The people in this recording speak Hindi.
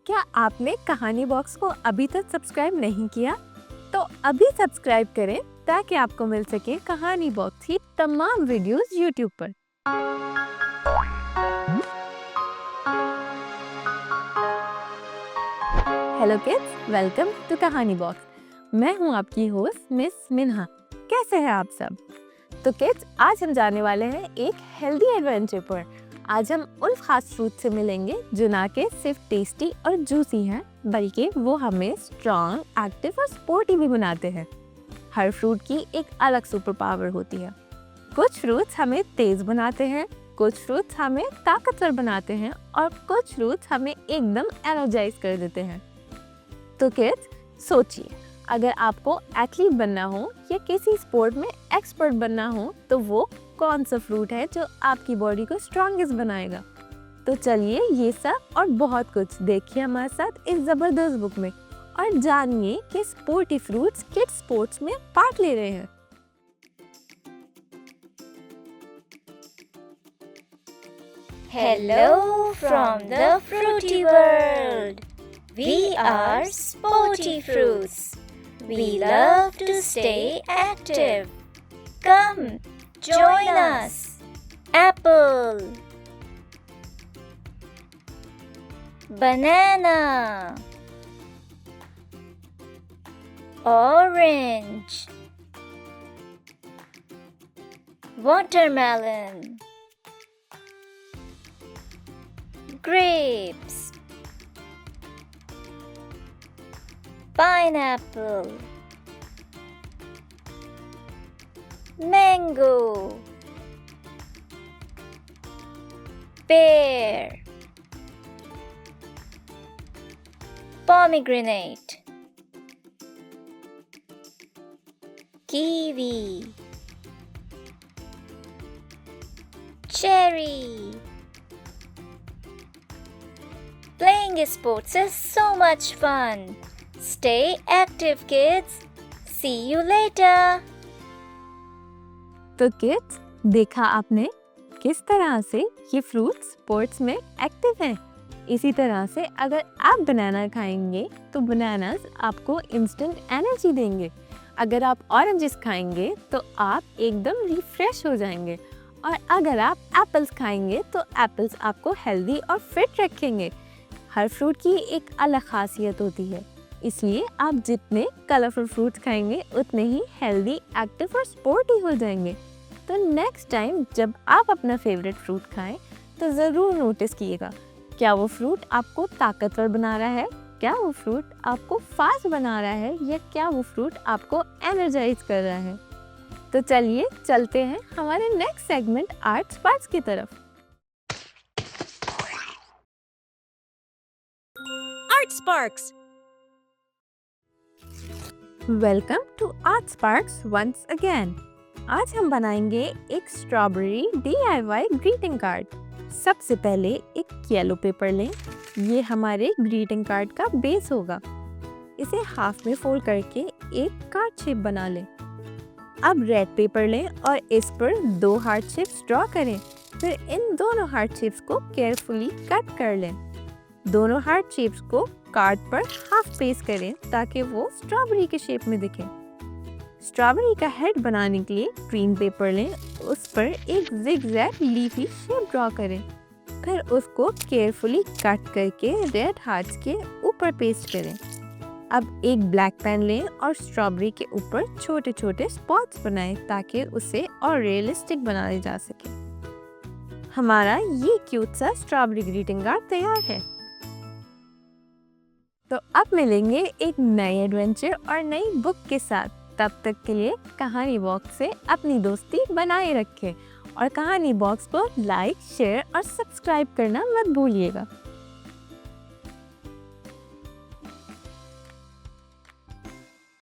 क्या आपने कहानी बॉक्स को अभी तक सब्सक्राइब नहीं किया? तो अभी सब्सक्राइब करें ताकि आपको मिल सके कहानी बॉक्स की तमाम वीडियोस यूट्यूब पर। हेलो किड्स, वेलकम टू कहानी बॉक्स। मैं हूं आपकी होस्ट मिस मिन्हा। कैसे हैं आप सब? तो किड्स, आज हम जाने वाले हैं एक हेल्दी एडवेंचर पर। आज हम उन खास फ्रूट से मिलेंगे जो ना के सिर्फ टेस्टी और जूसी हैं, बल्कि वो हमें स्ट्रॉन्ग, एक्टिव और स्पोर्टी भी बनाते हैं। हर फ्रूट की एक अलग सुपर पावर होती है। कुछ फ्रूट्स हमें तेज बनाते हैं, कुछ फ्रूट्स हमें ताकतवर बनाते हैं और कुछ फ्रूट्स हमें एकदम एनर्जाइज कर देते हैं। तो किड्स, सोचिए, अगर आपको एथलीट बनना हो या किसी स्पोर्ट में एक्सपर्ट बनना हो तो वो कौन सा फ्रूट है जो आपकी बॉडी को स्ट्रॉन्गेस्ट बनाएगा? तो चलिए ये सब और बहुत कुछ देखिए हमारे साथ इस जबरदस्त बुक में और जानिए कि स्पोर्टी फ्रूट्स किड्स स्पोर्ट्स में पार्ट ले रहे हैं। Hello from the fruity world. We are sporty fruits. We love to stay active. Come, join us. Apple, banana, orange, watermelon, grapes, pineapple, mango, pear, pomegranate, kiwi, cherry. Playing sports is so much fun. Stay active, kids. See you later. तो किड्स, देखा आपने किस तरह से ये फ्रूट स्पोर्ट्स में एक्टिव हैं। इसी तरह से अगर आप बनाना खाएंगे तो बनानास आपको इंस्टेंट एनर्जी देंगे। अगर आप ऑरेंजेस खाएंगे तो आप एकदम रिफ्रेश हो जाएंगे, और अगर आप एप्पल्स खाएंगे तो एप्पल्स आपको हेल्दी और फिट रखेंगे। हर फ्रूट की एक अलग खासियत होती है, इसलिए आप जितने कलरफुल फ्रूट्स खाएंगे उतने ही हेल्दी, एक्टिव और स्पोर्टी हो जाएंगे। तो नेक्स्ट टाइम जब आप अपना फेवरेट फ्रूट खाएं तो ज़रूर नोटिस कीजिएगा, क्या वो फ्रूट आपको ताकतवर बना रहा है, क्या वो फ्रूट आपको फास्ट बना रहा है, या क्या वो फ्रूट आपको एनर्जाइज कर रहा है। तो चलिए चलते हैं हमारे नेक्स्ट सेगमेंट आर्ट स्पार्क्स की तरफ। Art Sparks. Welcome to Art Sparks once again. आज हम बनाएंगे एक स्ट्रॉबेरी DIY ग्रीटिंग कार्ड। सबसे पहले एक येलो पेपर लें, ये हमारे ग्रीटिंग कार्ड का बेस होगा। इसे हाफ में फोल्ड करके एक कार्ड शेप बना लें। अब रेड पेपर लें और इस पर 2 हार्ट शेप्स ड्रॉ करें। फिर इन दोनों हार्ट शेप्स को केयरफुली कट कर लें। दोनों हार्ट शेप्स को कार्ड पर हाफ पेस्ट करें ताकि वो स्ट्रॉबेरी के शेप में दिखें। स्ट्रॉबेरी का हेड बनाने के लिए ग्रीन पेपर लें, उस पर एक जिगजैग लीफी शेप ड्रॉ करें। फिर उसको केयरफुली कट करके रेड हार्ट्स के ऊपर पेस्ट करें। अब एक ब्लैक पेन लें और स्ट्रॉबेरी के ऊपर छोटे छोटे स्पॉट्स बनाएं ताकि उसे और रियलिस्टिक बनाया जा सके। हमारा ये क्यूट सा स्ट्रॉबेरी ग्रीटिंग कार्ड तैयार है। तो अब मिलेंगे एक नए एडवेंचर और नई बुक के साथ। तब तक के लिए कहानी बॉक्स से अपनी दोस्ती बनाए रखें और कहानी बॉक्स को लाइक, शेयर और सब्सक्राइब करना मत भूलिएगा।